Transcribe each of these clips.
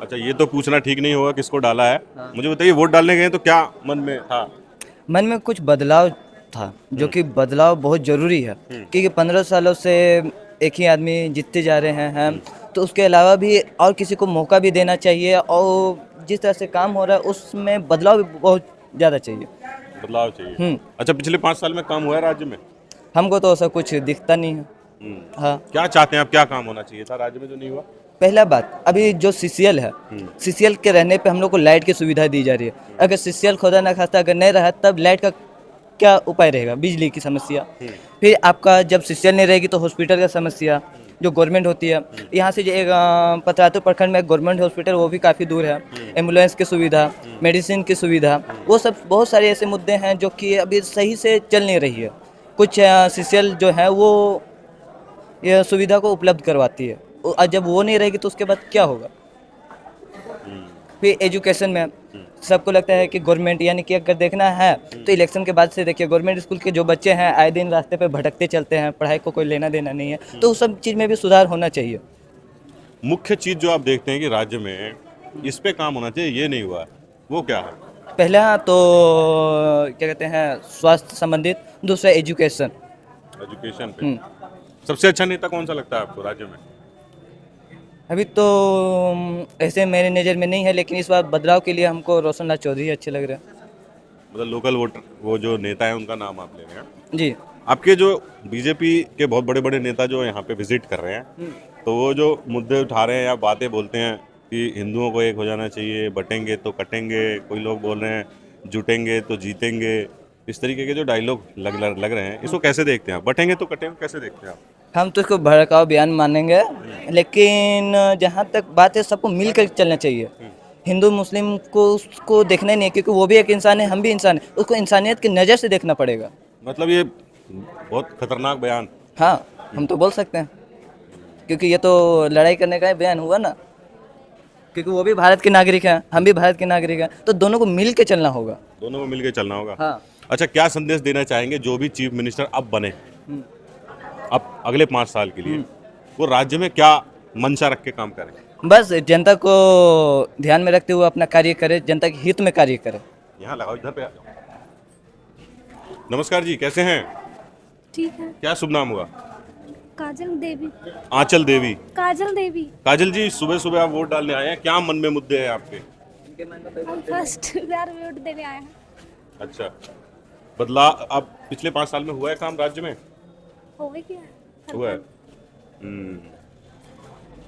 अच्छा, ये तो पूछना ठीक नहीं होगा किसको डाला है। मुझे बताइए, वोट डालने गए तो क्या मन में था? मन में कुछ बदलाव था, जो कि बदलाव बहुत ज़रूरी है, क्योंकि 15 सालों से एक ही आदमी जीतते जा रहे हैं तो उसके अलावा भी और किसी को मौका भी देना चाहिए, और जिस तरह से काम हो रहा है उसमें बदलाव भी बहुत ज़्यादा चाहिए। बदलाव चाहिए। हम्म। अच्छा, पिछले 5 साल में काम हुआ है राज्य में? हमको तो ऐसा कुछ दिखता नहीं है। हाँ। क्या चाहते हैं आप, क्या काम होना चाहिए था राज्य में जो नहीं हुआ? पहला बात, अभी जो सीसीएल है, सीसीएल के रहने पे हम लोग को लाइट की सुविधा दी जा रही है। अगर सीसीएल खुदा ना खास्ता अगर नहीं रहा तब लाइट का क्या उपाय रहेगा? बिजली की समस्या। फिर आपका जब सीसीएल नहीं रहेगी तो हॉस्पिटल का समस्या, जो गवर्नमेंट होती है। यहाँ से जो एक पतरातू प्रखंड में गवर्नमेंट हॉस्पिटल वो भी काफ़ी दूर है। एम्बुलेंस की सुविधा, मेडिसिन की सुविधा, वो सब बहुत सारे ऐसे मुद्दे हैं जो कि अभी सही से चल नहीं रही है। कुछ सीसीएल जो है वो ये सुविधा को उपलब्ध करवाती है, और जब वो नहीं रहेगी तो उसके बाद क्या होगा? फिर एजुकेशन में सबको लगता है कि गवर्नमेंट, यानी कि अगर देखना है तो इलेक्शन के बाद से देखिए, गवर्नमेंट स्कूल के जो बच्चे हैं आए दिन रास्ते पे भटकते चलते हैं, पढ़ाई को कोई लेना देना नहीं है, तो उस सब चीज़ में भी सुधार होना चाहिए। मुख्य चीज जो आप देखते हैं कि राज्य में इस पे काम होना चाहिए, ये नहीं हुआ है, वो क्या है? पहला तो क्या कहते हैं, स्वास्थ्य संबंधित, दूसरा एजुकेशन। एजुकेशन पे सबसे अच्छा नेता कौन सा लगता है आपको राज्य में? अभी तो ऐसे मेरे नज़र में नहीं है, लेकिन इस बार बदलाव के लिए हमको रोशन लाल चौधरी अच्छे लग रहे हैं। मतलब लोकल वोटर, वो जो नेता है उनका नाम आप ले रहे हैं। जी। आपके जो बीजेपी के बहुत बड़े बड़े नेता जो यहाँ पे विजिट कर रहे हैं, तो वो जो मुद्दे उठा रहे हैं या बातें बोलते हैं कि हिंदुओं को एक हो जाना चाहिए, बटेंगे तो कटेंगे, कोई लोग बोल रहे हैं जुटेंगे तो जीतेंगे, इस तरीके के जो डायलॉग लग रहे हैं, इसको कैसे देखते हैं आप? बटेंगे तो कटेंगे कैसे देखते हैं आप? हम तो इसको भड़काऊ बयान मानेंगे, लेकिन जहाँ तक बात है सबको मिल कर चलना चाहिए। हिंदू मुस्लिम को उसको देखना ही नहीं है, क्योंकि वो भी एक इंसान है, हम भी इंसान है, उसको इंसानियत की नज़र से देखना पड़ेगा। मतलब ये बहुत खतरनाक बयान। हाँ, हम तो बोल सकते हैं, क्योंकि ये तो लड़ाई करने का ही बयान हुआ ना, क्योंकि वो भी भारत के नागरिक हैं, हम भी भारत के नागरिक हैं, तो दोनों को मिल के चलना होगा। दोनों को मिलकर चलना होगा। हाँ। अच्छा, क्या संदेश देना चाहेंगे जो भी चीफ मिनिस्टर अब बने, अब अगले 5 साल के लिए, वो राज्य में क्या मंशा रख के काम करें? बस जनता को ध्यान में रखते हुए अपना कार्य करे, जनता के हित में कार्य करे। यहाँ लगाओ, इधर पे आ जाओ। नमस्कार जी, कैसे हैं? ठीक है। क्या शुभ नाम हुआ? काजल देवी। आंचल देवी। काजल देवी। काजल जी, सुबह सुबह आप वोट डालने आए हैं, क्या मन में मुद्दे हैं आपके? हम फर्स्ट बार वोट देने आए हैं। अच्छा, बदलाव अब पिछले 5 साल में हुआ है काम राज्य में? हो गई क्या? हुआ है।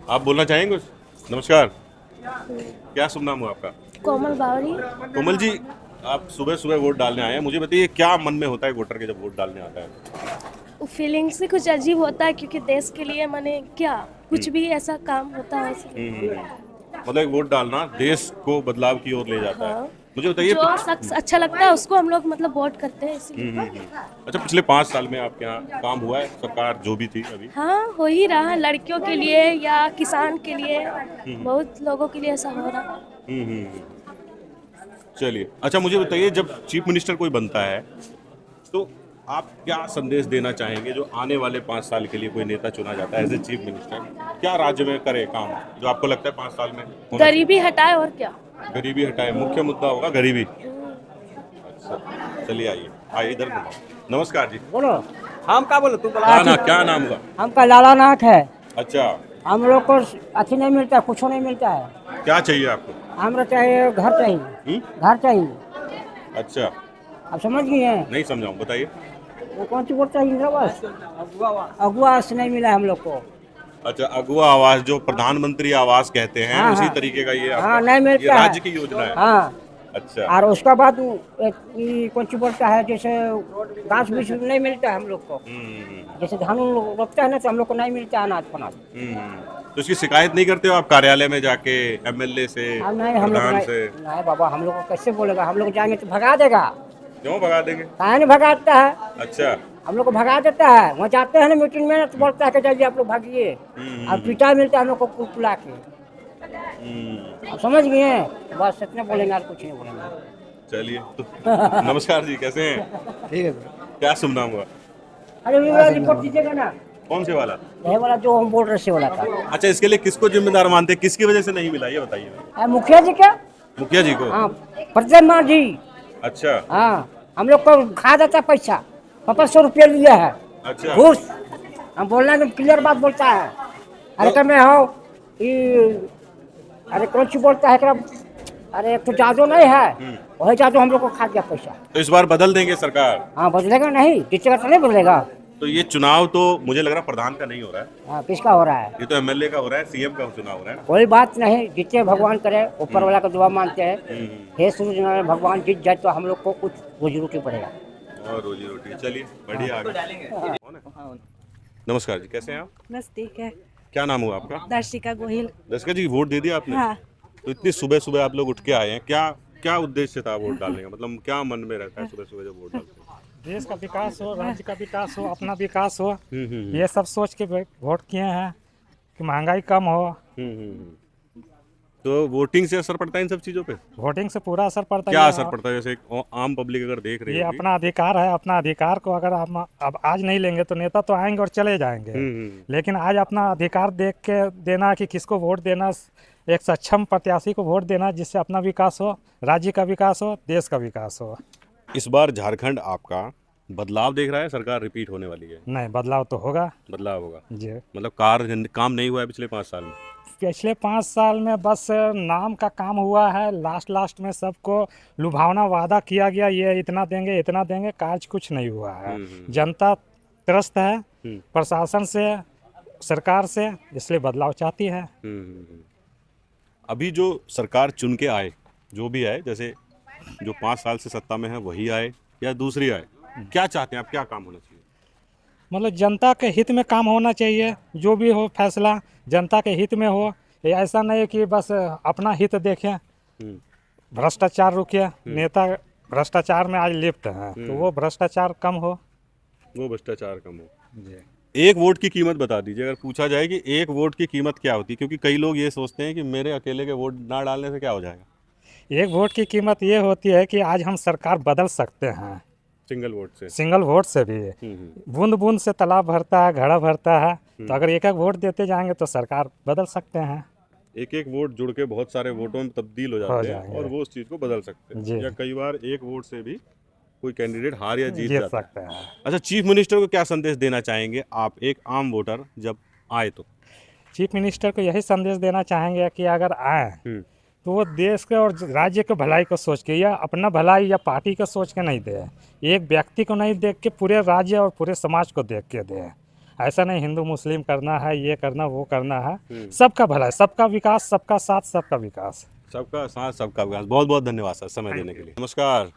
आप बोलना चाहेंगे कुछ? नमस्कार, क्या शुभ नाम हुआ आपका? कोमल बावरी। कोमल जी, आप सुबह सुबह वोट डालने आए हैं, मुझे बताइए क्या मन में होता है वोटर के जब वोट डालने आता है? फीलिंग्स से कुछ अजीब होता है, क्योंकि देश के लिए मैंने क्या कुछ भी ऐसा काम होता है मतलब एक वोट डालना देश को बदलाव की ओर ले जाता है। हाँ। मुझे बताइए जो शख्स अच्छा लगता है उसको हम लोग मतलब वोट करते हैं इसलिए। अच्छा, पिछले 5 साल में आपके यहाँ काम हुआ है, सरकार जो भी थी अभी? हाँ, हो ही रहा है, लड़कियों के लिए या किसान के लिए, बहुत लोगों के लिए ऐसा हो रहा है। चलिए, अच्छा मुझे बताइए, जब चीफ मिनिस्टर कोई बनता है तो आप क्या संदेश देना चाहेंगे, जो आने वाले 5 साल के लिए कोई नेता चुना जाता है एज ए चीफ मिनिस्टर, क्या राज्य में करे काम जो आपको लगता है 5 साल में होना गरीबी हटाए और क्या। चाहिए? गरीबी हटाए, मुख्य मुद्दा होगा गरीबी। अच्छा, चलिए आइए इधर घुमाओ। नमस्कार जी। बोलो। हम क्या बोलो, तू बोला। क्या नाम हुआ? हमका लाला नाथ है। अच्छा, हम लोग को अच्छी नहीं मिलता, कुछ नहीं मिलता है। क्या चाहिए आपको? हमरा चाहिए घर चाहिए। घर चाहिए। अच्छा, आप समझ गए हैं? नहीं समझाऊँ, बताइए। वो कौन सी बोलता है? इंदिरावास, अगुआवास नहीं मिला है हम लोग को। अच्छा, अगुआ आवास, जो प्रधानमंत्री आवास कहते हैं, हाँ, उसी हाँ। तरीके का ये हाँ, आपका, नहीं मिलता ये है। राज्य की योजना है। हाँ। अच्छा, और उसका बाद कौन सी बोलता है, जैसे घास बीज नहीं मिलता है हम लोग को। जैसे धान रोपता है ना, तो हम लोग को नहीं मिलता है अनाज पनाज। तो इसकी शिकायत नहीं करते हो आप कार्यालय में जाके, एमएलए से, नहीं, हम लोग प्रधान नहीं, से? नहीं बाबा, हम लोग को कैसे बोलेगा? हम लोग जाएंगे तो भगा देगा। क्यों भगा देंगे? काहे नहीं भगाता है? अच्छा, हम लोग को भगा देता है। वहाँ जाते हैं ना मीटिंग में, तो बोलता है कि जाइए आप लोग भागिए। और पिटा मिलता है हम लोग को कुला के। आप समझ गए हैं? बस इतने बोलेंगे और कुछ नहीं बोलेंगे। चलिए तो नमस्कार जी, कैसे हैं? ठीक है। क्या शुभ नाम हुआ? अरे रिपोर्ट दीजिएगा ना। कौन से वाला? यही वाला जो हम बोल रहे से वाला था। अच्छा, इसके लिए किसको जिम्मेदार मानते हैं, किसकी वजह से नहीं मिला ये बताइए। मुखिया जी क्या? मुखिया जी को? हाँ, प्रधान जी। अच्छा हाँ, हम लोग को खा देता पैसा, 500 रुपया लिया है अच्छा। घूस। हम बोलना तो क्लियर बात बोलता है। अरे तो मैं हो अरे कौन सी बोलता है कि अरे एक तो जादू नहीं है, वही जादू हम लोग को खा गया पैसा। तो इस बार बदल देंगे सरकार? हाँ, बदलेगा नहीं, जीतेगा तो नहीं बदलेगा। तो ये चुनाव तो मुझे लग रहा है प्रधान का नहीं हो रहा है, हाँ, किसका हो रहा है? ये तो एमएलए का हो रहा है, सीएम का चुनाव हो रहा है ना। कोई बात नहीं, जीते भगवान करे, ऊपर वाला का दुआ मानते हैं। हे सूरज नारायण भगवान जीत जाए तो हम लोग को कुछ रोजी रोटी पड़ेगा। और रोजी रोटी, चलिए बढ़िया आगे। कौन है? नमस्कार जी, कैसे हैं आप? बस ठीक है। क्या नाम हुआ आपका? दर्शिका गोहिल। दर्शका जी, वोट दे दिया आपने? हाँ। तो इतनी सुबह सुबह आप लोग उठ के आए हैं, क्या क्या उद्देश्य था वोट डालने का? मतलब क्या मन में रहता है सुबह सुबह जब वोट डालते हैं? देश का विकास हो, राज्य का विकास हो, अपना विकास हो, हम्म। ये सब सोच के वोट किए हैं कि महंगाई कम हो। तो वोटिंग से असर पड़ता है इन सब चीजों पे? वोटिंग से पूरा असर पड़ता है। क्या असर पड़ता है? जैसे एक आम पब्लिक अगर देख रही ये होगी। अपना अधिकार है, अपना अधिकार को अगर हम अब आज नहीं लेंगे तो नेता तो आएंगे और चले जाएंगे, लेकिन आज अपना अधिकार देख के देना कि किसको वोट देना, एक सक्षम प्रत्याशी को वोट देना जिससे अपना विकास हो, राज्य का विकास हो, देश का विकास हो। इस बार झारखंड आपका बदलाव देख रहा है, सरकार रिपीट होने वाली है? नहीं, बदलाव तो होगा। बदलाव होगा जी, मतलब काम नहीं हुआ है पिछले 5 साल में? पिछले 5 साल में बस नाम का काम हुआ है। लास्ट में सबको लुभावना वादा किया गया, ये इतना देंगे, कार्य कुछ नहीं हुआ है। जनता त्रस्त है प्रशासन से, सरकार से, इसलिए बदलाव चाहती है। अभी जो सरकार चुन के आए, जो भी आए, जैसे जो 5 साल से सत्ता में है वही आए या दूसरी आए, क्या चाहते हैं आप, क्या काम होना चाहिए? मतलब जनता के हित में काम होना चाहिए, जो भी हो फैसला जनता के हित में हो। ये ऐसा नहीं कि बस अपना हित देखें, भ्रष्टाचार रुके। नेता भ्रष्टाचार में आज लिप्त हैं, तो वो भ्रष्टाचार कम हो। एक वोट की कीमत बता दीजिए, अगर पूछा जाए कि एक वोट की कीमत क्या होती है, क्योंकि कई लोग ये सोचते हैं कि मेरे अकेले के वोट ना डालने से क्या हो जाएगा। एक वोट की कीमत ये होती है कि आज हम सरकार बदल सकते हैं सिंगल वोट से भी। बूंद बूंद से तालाब भरता है, घड़ा भरता है, तो अगर एक एक वोट देते जाएंगे तो सरकार बदल सकते हैं। एक एक वोट जुड़ के बहुत सारे वोटों में तब्दील हो जाते हैं और वो उस चीज को बदल सकते हैं, या कई बार एक वोट से भी कोई कैंडिडेट हार या जीत सकता है। अच्छा, चीफ मिनिस्टर को क्या संदेश देना चाहेंगे आप, एक आम वोटर जब आए तो? चीफ मिनिस्टर को यही संदेश देना चाहेंगे कि अगर आए तो वो देश के और राज्य के भलाई को सोच के, या अपना भलाई या पार्टी को सोच के नहीं दे, एक व्यक्ति को नहीं देख के पूरे राज्य और पूरे समाज को देख के दे। ऐसा नहीं हिंदू मुस्लिम करना है, ये करना वो करना है, सबका भलाई, सबका विकास, सबका साथ, सबका विकास। सबका साथ सबका विकास। बहुत बहुत धन्यवाद सर समय देने के लिए। नमस्कार,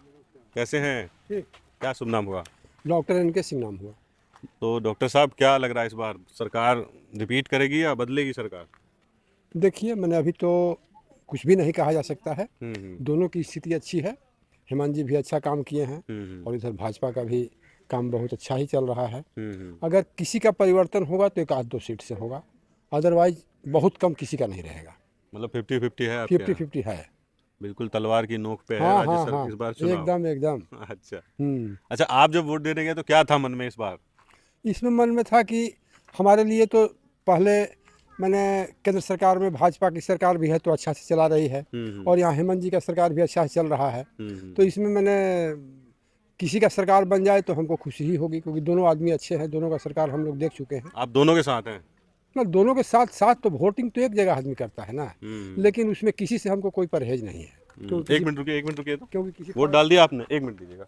कैसे हैं? क्या शुभ नाम हुआ? डॉक्टर एन के सिंह नाम हुआ। तो डॉक्टर साहब, क्या लग रहा है इस बार सरकार रिपीट करेगी या बदलेगी सरकार? देखिए, मैंने अभी तो कुछ भी नहीं कहा जा सकता है। दोनों की स्थिति अच्छी है। हेमंत जी भी अच्छा काम किए हैं और इधर भाजपा का भी काम बहुत अच्छा ही चल रहा है। अगर किसी का परिवर्तन होगा तो 1-2 सीट से होगा, अदरवाइज बहुत कम किसी का नहीं रहेगा। मतलब 50-50 है? 50-50 है, बिल्कुल तलवार की नोक पे है। हाँ, राज्य हाँ, इस बार चुनाव। एकदम। अच्छा अच्छा, आप जब वोट देने गए तो क्या था मन में इस बार? इसमें मन में था कि हमारे लिए तो पहले मैंने केंद्र सरकार में भाजपा की सरकार भी है तो अच्छा से चला रही है, और यहाँ हेमंत जी का सरकार भी अच्छा से चल रहा है। तो इसमें मैंने किसी का सरकार बन जाए तो हमको खुशी ही होगी, क्योंकि दोनों आदमी अच्छे हैं, दोनों का सरकार हम लोग देख चुके हैं। आप दोनों के साथ हैं? ना, दोनों के साथ साथ तो वोटिंग तो एक जगह आदमी करता है ना, लेकिन उसमें किसी से हमको कोई परहेज नहीं है। तो एक मिनट रुकिए तो क्योंकि किसी वोट डाल दिया आपने? 1 मिनट दीजिएगा।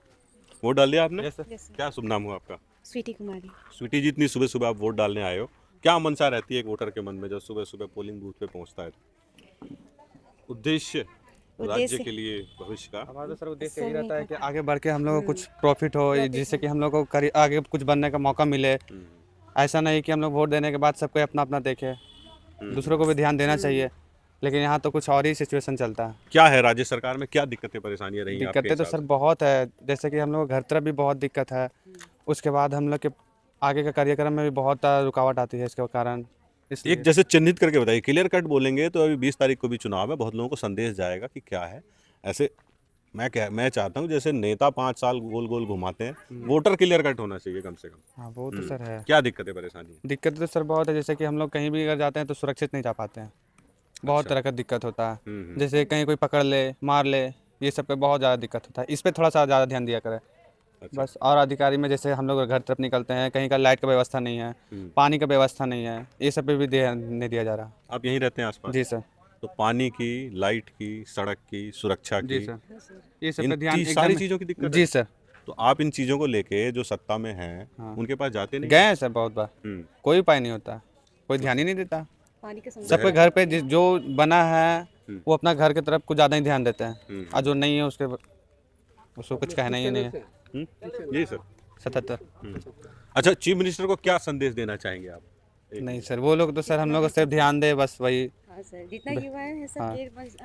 वोट डाल दिया आपने? क्या शुभ नाम हुआ आपका? स्वीटी कुमारी। स्वीटी जी, इतनी सुबह सुबह आप वोट डालने आए हो, क्या मनसा रहती है एक वोटर के मन में जब सुबह सुबह पोलिंग बूथ पे पहुंचता है? उद्देश्य राज्य के लिए, भविष्य का? हमारा तो सर उद्देश्य यही रहता है कि आगे बढ़ के हम लोगों को कुछ प्रॉफिट हो, जिससे कि हम लोग को आगे कुछ बनने का मौका मिले। ऐसा नहीं कि हम लोग वोट देने के बाद सबको अपना अपना देखे, दूसरों को भी ध्यान देना चाहिए, लेकिन यहाँ तो कुछ और ही सिचुएशन चलता है। क्या है राज्य सरकार में, क्या दिक्कतें परेशानियां रही? दिक्कतें तो सर बहुत है, जैसे कि हम लोग घर तरफ भी बहुत दिक्कत है, उसके बाद हम लोग के आगे का कार्यक्रम में भी बहुत रुकावट आती है इसके कारण। एक जैसे चिन्हित करके बताइए, क्लियर कट बोलेंगे तो अभी 20 तारीख को भी चुनाव है, बहुत लोगों को संदेश जाएगा कि क्या है, ऐसे मैं चाहता हूँ जैसे नेता 5 साल गोल गोल घुमाते हैं, वोटर क्लियर कट होना चाहिए कम से कम। हाँ वो तो सर है। क्या दिक्कतें परेशानी है? दिक्कत तो सर बहुत है, जैसे कि हम लोग कहीं भी अगर जाते हैं तो सुरक्षित नहीं जा पाते हैं, बहुत तरह का दिक्कत होता है। जैसे कहीं कोई पकड़ ले, मार ले, ये सब पे बहुत ज़्यादा दिक्कत होता है। इस पे थोड़ा सा ज़्यादा ध्यान दिया करें बस। और अधिकारी में जैसे हम लोग घर तरफ निकलते हैं, कहीं का लाइट का व्यवस्था नहीं है, पानी का व्यवस्था नहीं है, ये सब पे भी ध्यान नहीं दिया जा रहा। आप यहीं रहते हैं आसपास? जी सर। तो पानी की, लाइट की, सड़क की, सुरक्षा जी की, सर, ये सब इन पे ध्यान सारी एकदम। चीज़ों की दिक्कत जी है। सर। तो आप इन चीज़ों को लेके जो सत्ता में हैं, हाँ। उनके पास जाते नहीं? गए हैं सर बहुत बार, हम्म। कोई उपाय नहीं होता, कोई ध्यान ही नहीं देता। पानी के समय सबके घर पे जो बना है वो अपना घर की तरफ कुछ ज़्यादा ही ध्यान देते हैं, और जो नहीं है उसको कुछ कहना ही नहीं है। जी सर। 77। अच्छा, चीफ मिनिस्टर को क्या संदेश देना चाहेंगे आप? नहीं सर, वो लोग तो सर हम लोग को सिर्फ ध्यान दे बस वही। हाँ सर, जितना युवाएं हैं सब हाँ। के बस,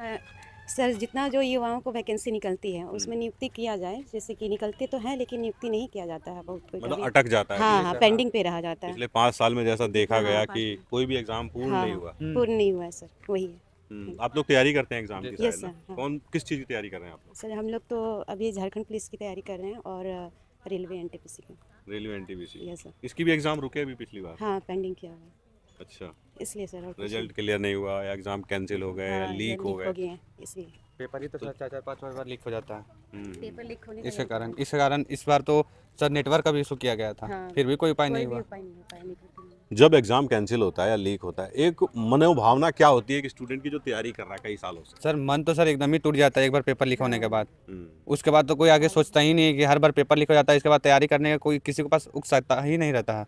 सर जितना जो युवाओं को वैकेंसी निकलती है उसमें नियुक्ति किया जाए। जैसे कि निकलते तो हैं लेकिन नियुक्ति नहीं किया जाता है, बहुत कोई मतलब कभी- अटक जाता है। हाँ हाँ, पेंडिंग पे रह जाता है। पिछले 5 साल में जैसा देखा हाँ, गया 5 कि कोई भी एग्जाम पूर्ण हाँ, नहीं हुआ। पूर्ण नहीं हुआ है सर, वही है। आप लोग तैयारी करते हैं एग्जाम की Yes, शायद ना? sir, हाँ। कौन किस चीज़ की तैयारी कर रहे हैं आप लोग? सर हम लोग तो अभी झारखंड पुलिस की तैयारी कर रहे हैं और रेलवे एनटीपीसी की। Railway NTPC. Yes sir. इसकी भी एग्जाम रुके अभी पिछली बार? हाँ, पेंडिंग किया हुआ है अच्छा, इसलिए सर। और कुछ रिजल्ट क्लियर नहीं हुआ या एग्जाम कैंसिल हो गए नहीं। या हाँ, लीक हो गए? गए हैं, इसलिए पेपर ही तो सर 4-4 5 बार लीक हो जाता है। पेपर लीक होने इसके कारण इस बार तो सर नेटवर्क का भी इशू किया गया था, हाँ। फिर भी कोई उपाय नहीं हुआ। उपाय नहीं हो पाया, नहीं कर पाए। जब एग्जाम कैंसिल होता है या लीक होता है, एक मनोभावना क्या होती है कि स्टूडेंट की जो तैयारी कर रहा है कई सालों से? सर मन तो सर एकदम ही टूट जाता है एक बार पेपर लीक होने के बाद। हम्म, उसके बाद तो कोई आगे सोचता ही नहीं है कि हर बार पेपर लीक हो जाता है, इसके बाद तैयारी करने का कोई किसी के पास उत्साहता ही नहीं रहता है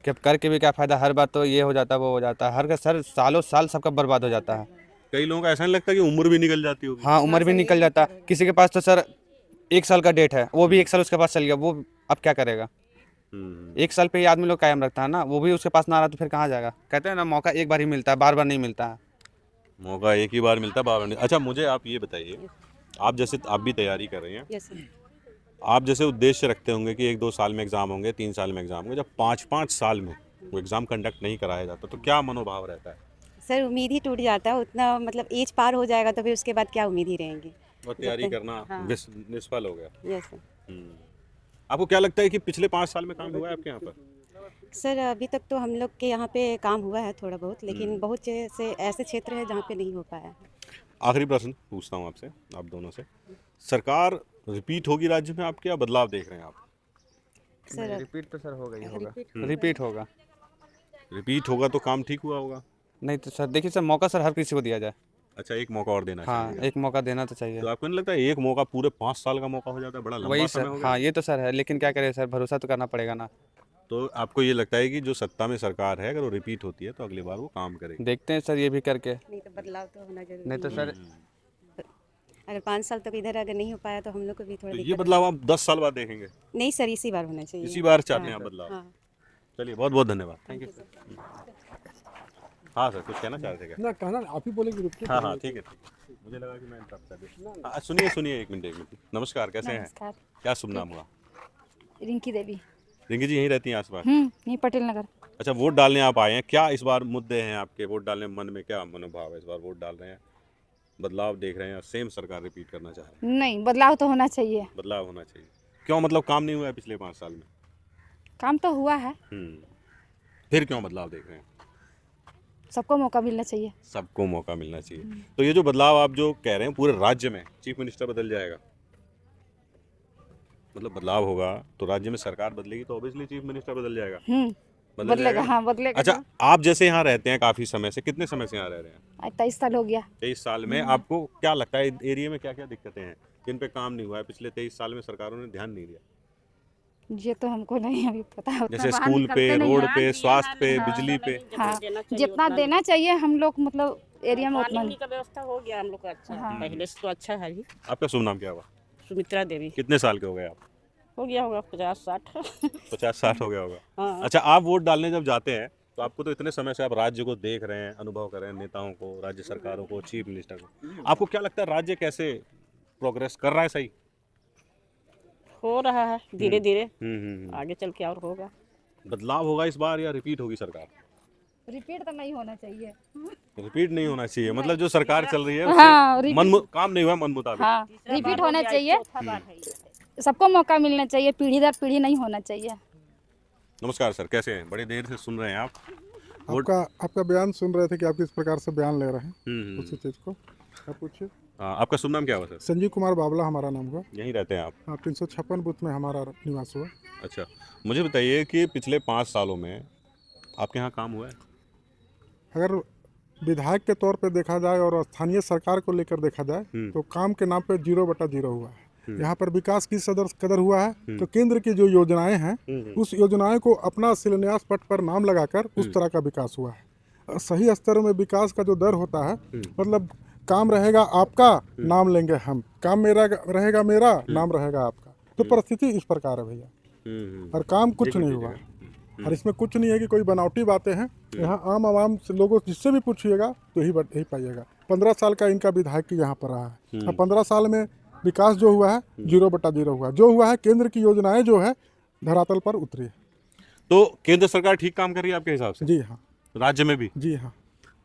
कि अब करके भी क्या फ़ायदा। हर बार तो ये हो जाता है, वो हो जाता है, हर का सर सालों साल सबका बर्बाद हो जाता है। कई लोगों को ऐसा नहीं लगता कि उम्र भी निकल जाती होगी? हाँ, उम्र भी निकल जाता है। किसी के पास तो सर 1 साल का डेट है, वो भी 1 साल उसके पास चल गया, वो अब क्या करेगा? 1 साल पे ही आदमी लोग कायम रखता है ना, वो भी उसके पास ना रहा तो फिर कहाँ जाएगा? कहते हैं ना मौका एक बार ही मिलता है, बार बार नहीं मिलता है। मौका एक ही बार मिलता है, बार बार नहीं। अच्छा, मुझे आप ये बताइए, आप जैसे आप भी तैयारी कर रहे हैं, यस सर। आप जैसे उद्देश्य रखते होंगे कि 1-2 साल में एग्जाम होंगे, 3 साल में एग्जाम होंगे, जब 5-5 साल में वो एग्जाम कंडक्ट नहीं कराया जाता तो क्या मनोभाव रहता है? सर उम्मीद ही टूट जाता है उतना, मतलब एज पार हो जाएगा तो फिर उसके बाद क्या उम्मीद ही रहेंगी। और तैयारी करना हाँ। निष्फल हो गया। Yes sir. आपको क्या लगता है कि पिछले 5 साल में काम हुआ है आपके यहाँ पर? सर अभी तक तो हम लोग के यहाँ पे काम हुआ है थोड़ा बहुत, लेकिन बहुत से ऐसे क्षेत्र है जहाँ पे नहीं हो पाया है। आखिरी प्रश्न पूछता हूँ आपसे, आप दोनों से। सरकार रिपीट होगी राज्य में आपके, या बदलाव देख रहे हैं आप? सर रिपीट तो सर होगा ही होगा, रिपीट रिपीट होगा। रिपीट होगा तो काम ठीक हुआ होगा? नहीं तो सर देखिए सर, मौका सर हर किसी को दिया जाए। अच्छा, एक मौका और देना हाँ, चाहिए। एक मौका देना तो चाहिए। तो आपको नहीं लगता है एक मौका पूरे 5 साल का मौका हो जाता है? बड़ा लंबा वही समय सर, हो गया। हाँ ये तो सर है, लेकिन क्या करें सर, भरोसा तो करना पड़ेगा ना। तो आपको ये लगता है कि जो सत्ता में सरकार है, अगर वो रिपीट होती है तो अगली बार वो काम करेगी? देखते हैं सर ये भी करके। नहीं तो बदलाव तो होना जरूरी नहीं तो है। सर अगर 5 साल तक इधर अगर नहीं हो पाया तो हम लोग को भी थोड़ा तो ये दिक्कत। बदलाव आप 10 साल बाद देखेंगे? नहीं सर, इसी बार होना चाहिए। इसी बार चाहते हैं आप बदलाव? हाँ। चलिए, बहुत बहुत धन्यवाद। Thank you sir. हाँ सर, कुछ कहना चाह रहे थे क्या? ना कहना आप ही बोलेंगे, रुकिए। हाँ हाँ, ठीक है, ठीक है। मुझे लगा कि मैं इंटरप्ट कर दिया। हाँ, सुनिए सुनिए, एक मिनट। नमस्कार, कैसे हैं? नमस्कार। क्या शुभ नाम हुआ? रिंकी देवी। रिंकी जी यहीं रहती हैं आसपास? यहीं पटेल नगर। अच्छा, वोट डालने आप आए हैं, क्या इस बार मुद्दे हैं आपके? वोट डालने मन में क्या मनोभाव है? इस बार वोट डाल रहे हैं, बदलाव देख रहे हैं, सेम सरकार रिपीट करना चाह रहे हैं? नहीं, बदलाव तो होना चाहिए। बदलाव होना चाहिए। क्यों, मतलब काम नहीं हुआ है पिछले 5 साल में? काम तो हुआ है, फिर क्यों बदलाव देख रहे हैं? सबको मौका मिलना चाहिए। सबको मौका मिलना चाहिए। तो ये जो बदलाव आप जो कह रहे हैं, पूरे राज्य में चीफ मिनिस्टर बदल जाएगा, मतलब बदलाव होगा तो राज्य में सरकार बदलेगी तो ऑब्वियसली चीफ मिनिस्टर बदल जाएगा। बदलेगा, जाएगा? हाँ बदलेगा। अच्छा, आप जैसे यहाँ रहते हैं काफी समय से, कितने समय से यहाँ रह रहे हैं? 23 साल हो गया। 23 साल में आपको क्या लगता है एरिया में क्या क्या दिक्कतें हैं जिन पे काम नहीं हुआ है पिछले 23 साल में? सरकारों ने ध्यान नहीं दिया, ये तो हमको नहीं अभी पता। जैसे स्कूल पे, रोड पे, स्वास्थ्य पे, बिजली पे। हाँ, जितना देना चाहिए हम लोग, मतलब एरिया में उतना का व्यवस्था हो गया हम लोग का अच्छा। हाँ। पहले से तो अच्छा है ही। आपका शुभ नाम क्या हुआ? सुमित्रा देवी। कितने साल के हो गए आप? हो गया होगा 50-60। 50-60 हो गया होगा। हाँ। अच्छा, आप वोट डालने जब जाते हैं तो आपको तो इतने समय से आप राज्य को देख रहे हैं, अनुभव कर रहे हैं, नेताओं को, राज्य सरकारों को, चीफ मिनिस्टर को, आपको क्या लगता है राज्य कैसे प्रोग्रेस कर रहा है? सही हो रहा है धीरे धीरे, हम्म। आगे चल के और होगा। बदलाव होगा इस बार या रिपीट होगी सरकार? रिपीट तो नहीं होना चाहिए। रिपीट नहीं होना चाहिए, मतलब जो सरकार चल रही है हाँ, उससे काम नहीं हुआ मन मुताबिक। हाँ, रिपीट होना चाहिए, सबको मौका मिलना चाहिए, पीढ़ी दर पीढ़ी नहीं होना चाहिए। नमस्कार सर, कैसे हैं? बड़ी देर से सुन रहे हैं आप। आपका बयान सुन रहे थे कि आप किस प्रकार से बयान ले रहे हैं उसी चीज़ को आप पूछिए। आपका शुभ नाम क्या हुआ सर? संजीव कुमार बावला हमारा नाम हुआ। यहीं रहते हैं आप? हाँ, 356 बूथ में हमारा निवास हुआ। अच्छा, मुझे बताइए कि पिछले 5 सालों में आपके यहाँ काम हुआ है? अगर विधायक के तौर पे देखा जाए और स्थानीय सरकार को लेकर देखा जाए तो काम के नाम पे 0/0 हुआ है। यहाँ पर विकास की कदर हुआ है तो केंद्र की जो योजनाएं हैं उस योजनाएं को अपना शिलान्यास पट पर नाम लगाकर उस तरह का विकास हुआ है। सही स्तर में विकास का जो दर होता है, मतलब काम रहेगा आपका, नाम लेंगे हम, काम मेरा रहेगा मेरा, नाम रहेगा आपका, तो परिस्थिति इस प्रकार है भैया। और काम कुछ नहीं हुआ, और इसमें कुछ नहीं है कि कोई बनावटी बातें हैं। यहाँ आम आवाम से लोगों जिससे भी पूछिएगा तो यही पाइएगा। 15 साल का इनका विधायक यहाँ पर रहा है और 15 साल में विकास जो हुआ है 0/0 हुआ। जो हुआ है केंद्र की योजनाएं जो है धरातल पर उतरी है। तो केंद्र सरकार ठीक काम कर रही है आपके हिसाब से? जी हाँ। राज्य में भी? जी हाँ।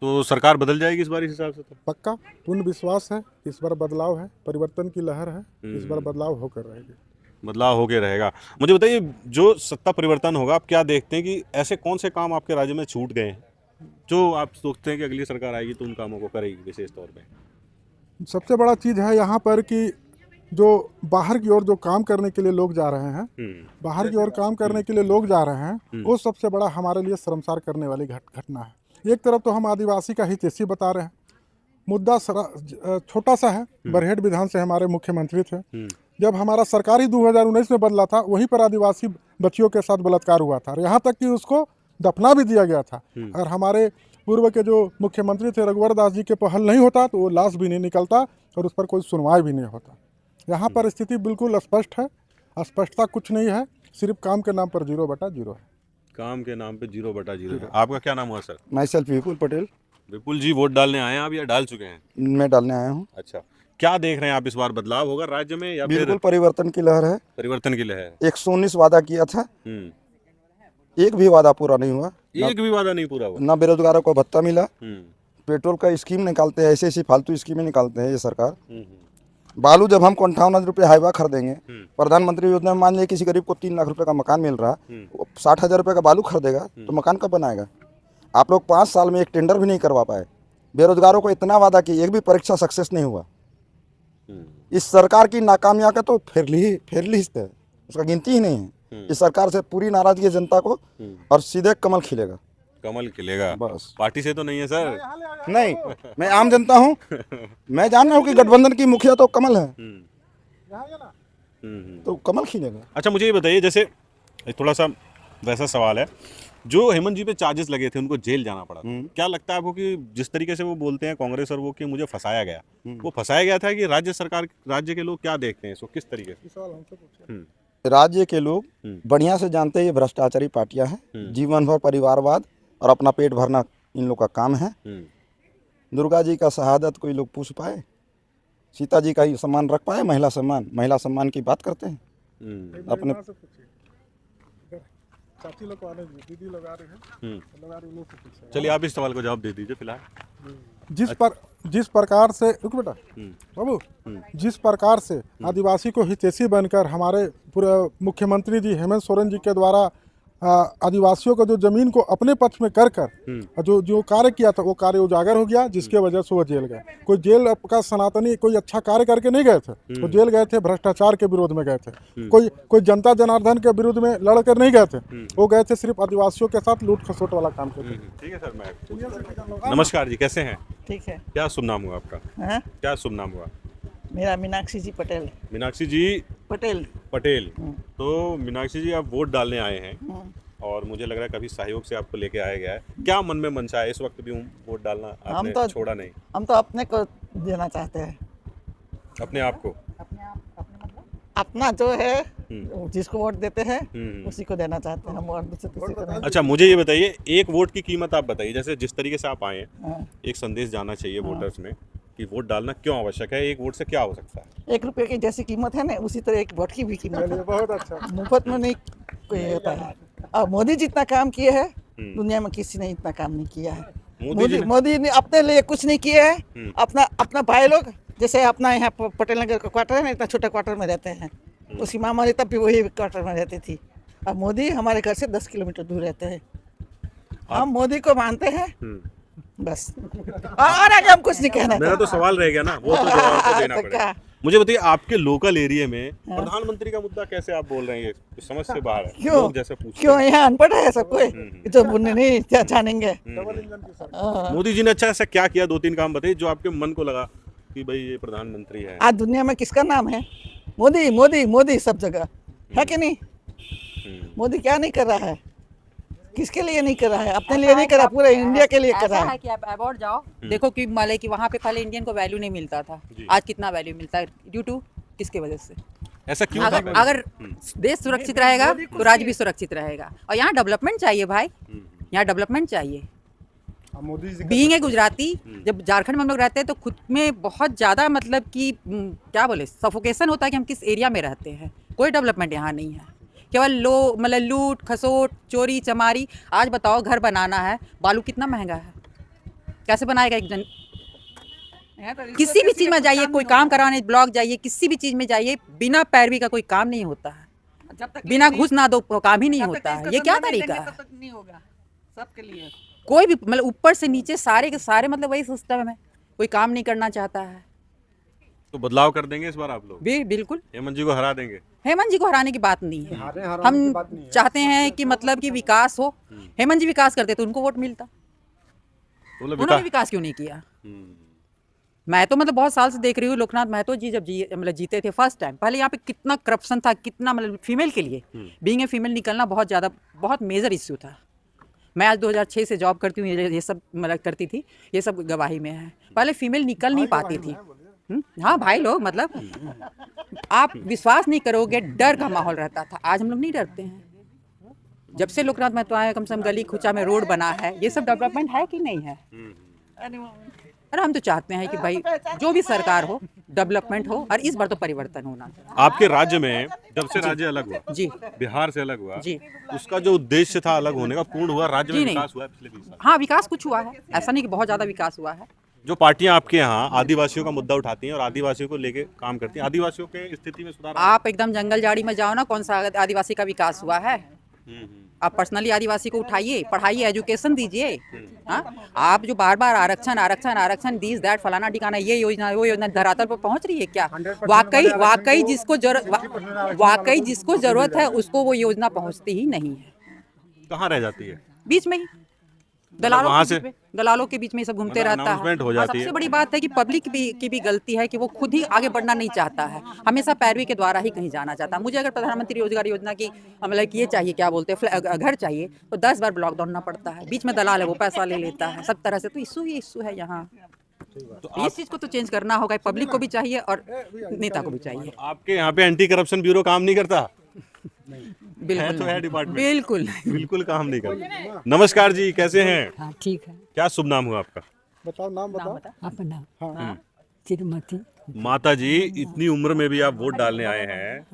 तो सरकार बदल जाएगी इस बार इस हिसाब से? तो पक्का, पूर्ण विश्वास है, इस बार बदलाव है, परिवर्तन की लहर है, इस बार बदलाव होकर रहेगी। बदलाव होके रहेगा। मुझे बताइए, जो सत्ता परिवर्तन होगा, आप क्या देखते हैं कि ऐसे कौन से काम आपके राज्य में छूट गए हैं जो आप सोचते हैं कि अगली सरकार आएगी तो उन कामों को करेगी विशेष तौर पे? सबसे बड़ा चीज़ है यहाँ पर कि जो बाहर की ओर जो काम करने के लिए लोग जा रहे हैं, बाहर की ओर काम करने के लिए लोग जा रहे हैं, वो सबसे बड़ा हमारे लिए शर्मसार करने वाली घटना है। एक तरफ तो हम आदिवासी का हितैषी बता रहे हैं, मुद्दा छोटा सा है। बरहेट विधान से हमारे मुख्यमंत्री थे, जब हमारा सरकार ही 2019 में बदला था, वहीं पर आदिवासी बच्चियों के साथ बलात्कार हुआ था, यहाँ तक कि उसको दफना भी दिया गया था। और हमारे पूर्व के जो मुख्यमंत्री थे रघुवर दास जी के पहल नहीं होता तो वो लाश भी नहीं निकलता और उस पर कोई सुनवाई भी नहीं होता। यहाँ पर स्थिति बिल्कुल स्पष्ट है, स्पष्टता कुछ नहीं है, सिर्फ काम के नाम पर 0/0 है। काम के नाम पे 0/0 है। आपका क्या नाम हुआ सर? मैं सेल्फ विपुल पटेल। विपुल जी, वोट डालने आए हैं आप या डाल चुके हैं? मैं डालने आया हूँ। अच्छा, क्या देख रहे हैं आप, इस बार बदलाव होगा राज्य में या बिल्कुल फिर परिवर्तन की लहर है? परिवर्तन की लहर। 119 वादा किया था, एक भी वादा पूरा नहीं हुआ। एक भी वादा नहीं पूरा हुआ। ना बेरोजगारों को भत्ता मिला, पेट्रोल का स्कीम निकालते हैं, ऐसी फालतू स्कीमें निकालते हैं ये सरकार। बालू जब हम 58 रुपये हाईवा खरीदेंगे, प्रधानमंत्री योजना में मान लीजिए किसी गरीब को 3 लाख रुपए का मकान मिल रहा है, 60,000 रुपये का बालू खरीदेगा तो मकान कब बनाएगा? आप लोग 5 साल में एक टेंडर भी नहीं करवा पाए। बेरोजगारों को इतना वादा कि एक भी परीक्षा सक्सेस नहीं हुआ। इस सरकार की नाकामयाबी का तो फेर लिस्ट है, उसका गिनती ही नहीं है। इस सरकार से पूरी नाराजगी है जनता को और सीधे कमल खिलेगा। कमल खिलेगा बस। पार्टी से तो नहीं है सर? नहीं, मैं आम जनता हूँ। मैं जान रहा हूँ कि गठबंधन की मुखिया तो कमल है, तो कमल खिलेगा। अच्छा, मुझे ये बताइए, जैसे थोड़ा सा वैसा सवाल है, जो हेमंत जी पे चार्जेस लगे थे उनको जेल जाना पड़ा था, क्या लगता है आपको कि जिस तरीके से वो बोलते हैं कांग्रेस और वो कि मुझे फंसाया गया, वो फंसाया गया था कि राज्य सरकार, राज्य के लोग क्या देखते हैं इसको, किस तरीके से? राज्य के लोग बढ़िया से जानते हैं ये भ्रष्टाचारी पार्टियां हैं, जीवन भर परिवारवाद और अपना पेट भरना इन लोग का काम है। दुर्गा जी का शहादत कोई लोग पूछ पाए? सीता जी का ही सम्मान रख पाए? महिला सम्मान की बात करते हैं अपने। चाची लोग आ रहे हैं, दीदी लोग आ रहे हैं। चलिए आप इस सवाल को जवाब दे दीजिए फिलहाल। जिस प्रकार से रुक बेटा बाबू, जिस प्रकार से आदिवासी को हितैषी बनकर हमारे पूरे मुख्यमंत्री जी हेमंत सोरेन जी के द्वारा आदिवासियों को जो जमीन को अपने पक्ष में कर जो कार्य किया था वो कार्य उजागर हो गया, जिसके वजह से वो जेल गए। कोई जेल का सनातनी कोई अच्छा कार्य करके नहीं गए थे, वो जेल गए थे भ्रष्टाचार के विरोध में गए थे। कोई जनता जनार्दन के विरोध में लड़कर नहीं गए थे, वो गए थे सिर्फ आदिवासियों के साथ लूट खसोट वाला काम करते। ठीक है सर, मैं नमस्कार जी, कैसे हैं? ठीक है। क्या शुभ नाम हुआ आपका? क्या शुभ नाम हुआ? मेरा मीनाक्षी जी पटेल। मीनाक्षी जी पटेल। तो मीनाक्षी जी, आप वोट डालने आए हैं और मुझे लग रहा है कभी सहयोग से आपको लेके आया गया है, क्या मन में मनसा है इस वक्त भी वोट डालना आपने छोड़ा नहीं? हम तो अपने को देना चाहते हैं। अपने आप को? अपना जो है जिसको वोट देते हैं उसी को देना चाहते हैं हम, और दूसरे किसी को नहीं। अच्छा, मुझे ये बताइए, एक वोट की कीमत आप बताइए, जैसे जिस तरीके से आप आए हैं, एक संदेश जाना चाहिए वोटर्स में कि वोट डालना क्यों आवश्यक है, एक वोट से क्या हो सकता है? 1 रुपये की जैसी कीमत है ना, उसी तरह एक वोट की भी कीमत है। बहुत अच्छा। मुफ्त में नहीं कोई होता है। और मोदी जितना काम किए हैं दुनिया में किसी ने इतना काम नहीं किया है। मोदी जी ने- मोदी ने अपने लिए कुछ नहीं किया है। अपना अपना भाई लोग जैसे अपना यहाँ पटेल नगर का क्वार्टर है ना, इतना छोटा क्वार्टर में रहते हैं। उसकी माँ तब भी वही क्वार्टर में रहती थी। अब मोदी हमारे घर से 10 किलोमीटर दूर रहते हैं। हम मोदी को मानते हैं बस, और आगे हम कुछ नहीं कहना। मेरा तो सवाल रह गया ना, वो तो जवाब तो देना तो पड़ेगा। क्या? मुझे बताइए, आपके लोकल एरिया में प्रधानमंत्री का मुद्दा कैसे आप बोल रहे हैं, ये कुछ समझ से बाहर है। क्यों लोग जैसे पूछते क्यों यहाँ अनपढ़ है सब कोई, जो बोलने नहीं क्या जानेंगे। हैं। मोदी जी ने अच्छा ऐसा क्या किया, 2-3 काम बताइए जो आपके मन को लगा कि भाई ये प्रधानमंत्री है। आज दुनिया में किसका नाम है? मोदी मोदी मोदी सब जगह है कि नहीं? मोदी क्या नहीं कर रहा है? किसके लिए नहीं कर रहा है? अपने लिए नहीं कर रहा, पूरे इंडिया के लिए कर रहा ऐसा है। है कि आप अवार्ड जाओ, देखो कि माले कि वहाँ पे पहले इंडियन को वैल्यू नहीं मिलता था, आज कितना वैल्यू मिलता है। ड्यू टू किसके वजह से? ऐसा क्यों अगर था? अगर देश सुरक्षित रहेगा तो राज्य भी सुरक्षित रहेगा। और यहाँ डेवलपमेंट चाहिए भाई, यहाँ डेवलपमेंट चाहिए। बीइंग ए गुजराती, जब झारखंड में हम लोग रहते हैं तो खुद में बहुत ज़्यादा मतलब कि क्या बोले, सफोकेशन होता है कि हम किस एरिया में रहते हैं। कोई डेवलपमेंट यहाँ नहीं है, केवल मतलब लूट खसोट चोरी चमारी। आज बताओ, घर बनाना है, बालू कितना महंगा है, कैसे बनाएगा एक जन? किसी भी चीज़ में जाइए, कोई काम कराने ब्लॉक जाइए, किसी भी चीज़ में जाइए, बिना पैरवी का कोई काम नहीं होता है। बिना घूस ना दो काम ही नहीं होता है। ये क्या तरीका है? नहीं होगा सबके लिए। कोई भी मतलब ऊपर से नीचे सारे के सारे मतलब वही सिस्टम है, कोई काम नहीं करना चाहता है। तो बदलाव कर देंगे इस बार आप लोग? बिल्कुल, हेमंत जी को हरा देंगे। हेमंत जी को हराने की बात नहीं है। हम चाहते हैं कि मतलब कि विकास हो। हेमंत जी विकास करते तो उनको वोट मिलता, उन्होंने विकास क्यों नहीं किया? मैं तो मतलब बहुत साल से देख रही हूँ, लोकनाथ महतो जी जब मतलब जीते थे फर्स्ट टाइम, पहले यहाँ पे कितना करप्शन था, कितना मतलब फीमेल के लिए बीइंग ए फीमेल निकलना बहुत ज़्यादा बहुत मेजर इश्यू था। मैं आज 2006 से जॉब करती हूँ, ये सब मतलब करती थी, ये सब गवाही में है। पहले फीमेल निकल नहीं पाती थी। हाँ भाई लोग, मतलब आप विश्वास नहीं करोगे, डर का माहौल रहता था। आज हम लोग नहीं डरते हैं। जब से लोकनाथ महतो आए, कम से कम गली खुचा में रोड बना है, ये सब डेवलपमेंट है कि नहीं है? अरे हम तो चाहते हैं कि भाई जो भी सरकार हो, डेवलपमेंट हो, और इस बार तो परिवर्तन होना चाहिए। आपके राज्य में जब से राज्य अलग हुआ जी, बिहार से अलग हुआ जी, उसका जो उद्देश्य था अलग होने का पूर्ण हुआ? राज्य में विकास हुआ है पिछले 20 साल? हाँ विकास कुछ हुआ है, ऐसा नहीं कि बहुत ज़्यादा विकास हुआ है। जो पार्टियां आपके यहाँ आदिवासियों का मुद्दा उठाती हैं और आदिवासियों को लेके काम करती हैं, आदिवासियों के स्थिति में सुधार? आप एकदम जंगल झाड़ी में जाओ ना, कौन सा आदिवासी का विकास हुआ है? आप पर्सनली आदिवासी को उठाइए, पढ़ाइए, एजुकेशन दीजिए। हाँ, आप जो बार बार आरक्षण आरक्षण आरक्षण दिस दैट फलाना ठिकाना, ये योजना वो योजना धरातल पर पहुंच रही है क्या? वाकई जिसको जरूरत है उसको वो योजना पहुंचती ही नहीं है। कहाँ रह जाती है? बीच में ही दलालों के बीच में सब घूमते रहता है। announcement हो जाती है। सबसे बड़ी बात है कि पब्लिक की भी गलती है कि वो खुद ही आगे बढ़ना नहीं चाहता है, हमेशा पैरवी के द्वारा ही कहीं जाना चाहता है। मुझे अगर प्रधानमंत्री रोजगार योजना की मतलब ये चाहिए, क्या बोलते हैं, घर चाहिए, तो 10 बार ब्लॉक दौड़ना पड़ता है। बीच में दलाल है, वो पैसा ले लेता है, सब तरह से तो इशू ही इशू है यहाँ। तो इस चीज को तो चेंज करना होगा, पब्लिक को भी चाहिए और नेता को भी चाहिए। आपके यहाँ पे एंटी करप्शन ब्यूरो काम नहीं करता? बिल्कुल तो है डिपार्टमेंट, बिल्कुल काम नहीं करता। नमस्कार जी, कैसे हैं? हाँ ठीक है। क्या शुभ नाम हुआ आपका? बताओ नाम बताओ। अपना तिरुमती। माता जी, इतनी उम्र में भी आप वोट डालने आए हैं,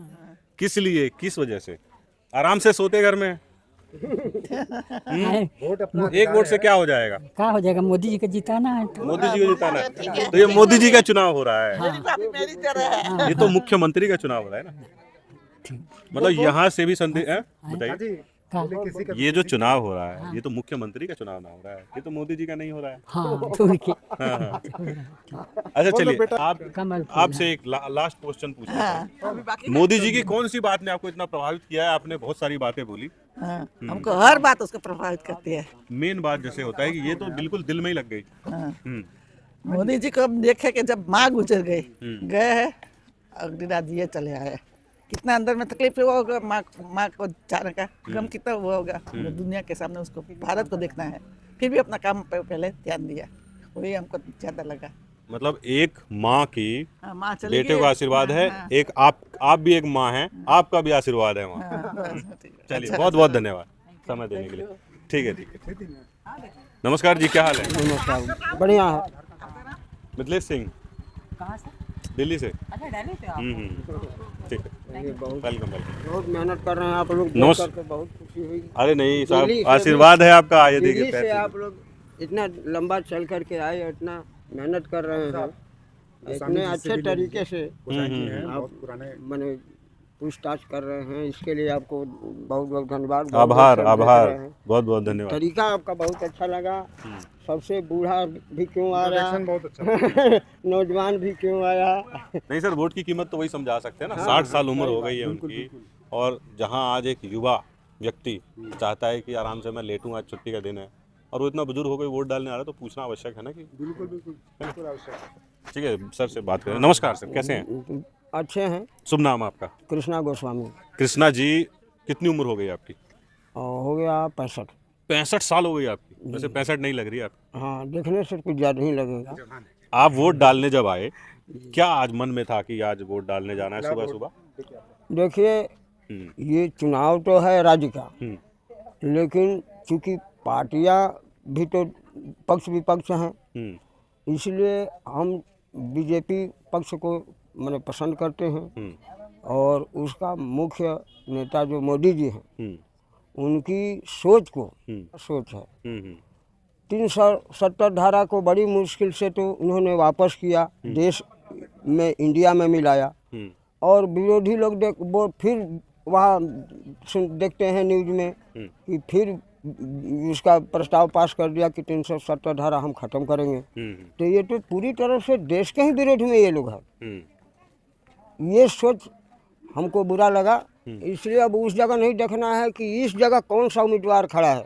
किस लिए, किस वजह से? आराम से सोते घर में? एक वोट से क्या हो जाएगा? क्या हो जाएगा? मोदी जी को जिताना है। मोदी जी को जिताना है, तो ये मोदी जी का चुनाव हो रहा है। ये तो मुख्यमंत्री का चुनाव हो रहा है ना। मतलब यहाँ से भी संदेश बताइए, ये जो चुनाव हो रहा है ये तो मुख्यमंत्री का चुनाव ना हो रहा है, ये तो मोदी जी का नहीं हो रहा है। हाँ। अच्छा चलिए, आपसे एक लास्ट क्वेश्चन पूछना। मोदी जी की कौन सी बात ने आपको इतना प्रभावित किया है? आपने बहुत सारी बातें बोली। हमको हर बात उसको प्रभावित करती है। मेन बात जैसे होता है कि ये तो बिल्कुल दिल में ही लग गई। मोदी जी को हम देखे कि जब माँ गुजर गए है, अग्निराज जी चले आए, कितना अंदर में तकलीफ हुआ होगा माँ को जाने का, गम कितना हुआ होगा। दुनिया के सामने उसको भारत को देखना है, फिर भी अपना काम पे पहले ध्यान दिया, वही हमको ज्यादा लगा। मतलब एक माँ की माँ चली बेटे का आशीर्वाद है, एक आप भी एक माँ हैं, आपका भी आशीर्वाद है वहाँ। चलिए, बहुत बहुत धन्यवाद समय देने के लिए। ठीक है। नमस्कार जी, क्या हाल है? नमस्कार, बढ़िया है। मिथिलेश सिंह, दिल्ली से अच्छा दिल्ली से आप ठीक है, वेलकम वेलकम। बहुत मेहनत कर रहे हैं आप लोग, नमस्- देख करके बहुत खुशी हुई। अरे नहीं साहब, दिल्ली से आशीर्वाद है आपका। ये देखिए दिल्ली पैर से से। आप लोग इतना लंबा चल करके आए, इतना मेहनत कर रहे हैं, इतने अच्छे तरीके से आप मैंने पूछताछ कर रहे हैं, इसके लिए आपको बहुत बहुत धन्यवाद। आभार बहुत आभार, बहुत बहुत धन्यवाद। तरीका आपका बहुत अच्छा लगा। सबसे बूढ़ा भी क्यों आ रहा, बहुत अच्छा। नौजवान भी क्यों आया। नहीं सर, वोट की कीमत तो वही समझा सकते हैं ना। 60 साल उम्र हो गई है उनकी, और जहां आज एक युवा व्यक्ति चाहता है कि आराम से मैं लेटूं, आज छुट्टी का दिन है, और वो इतना बुजुर्ग हो गए वोट डालने आ रहा है, तो पूछना आवश्यक है ना कि। बिल्कुल बिल्कुल आवश्यक। ठीक है, सर से बात करें। नमस्कार सर, कैसे हैं? अच्छे हैं। शुभ नाम आपका? कृष्णा गोस्वामी। कृष्णा जी, कितनी उम्र हो गई आपकी? हो गया 65। 65 साल हो गई आपकी? वैसे 65 नहीं लग रही है आपकी। हाँ, देखने से कुछ ज़्यादा ही लगेगा। आप वोट डालने जब आए, क्या आज मन में था कि आज वोट डालने जाना है सुबह सुबह? देखिए, ये चुनाव तो है राज्य का, लेकिन चूंकि पार्टियां भी तो पक्ष विपक्ष हैं, इसलिए हम बीजेपी पक्ष को मैंने पसंद करते हैं, और उसका मुख्य नेता जो मोदी जी हैं, उनकी सोच है। 370 धारा को बड़ी मुश्किल से तो उन्होंने वापस किया, देश में इंडिया में मिलाया, और विरोधी लोग वो फिर वहाँ देखते हैं न्यूज में कि फिर उसका प्रस्ताव पास कर दिया कि 370 धारा हम खत्म करेंगे। तो ये तो पूरी तरह से देश के ही विरोध में ये लोग हैं। ये सोच हमको बुरा लगा, इसलिए अब उस जगह नहीं देखना है कि इस जगह कौन सा उम्मीदवार खड़ा है,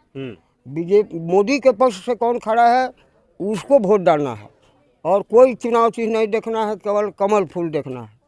बीजेपी मोदी के पक्ष से कौन खड़ा है, उसको वोट डालना है, और कोई चुनाव चीज नहीं देखना है, केवल कमल फूल देखना है।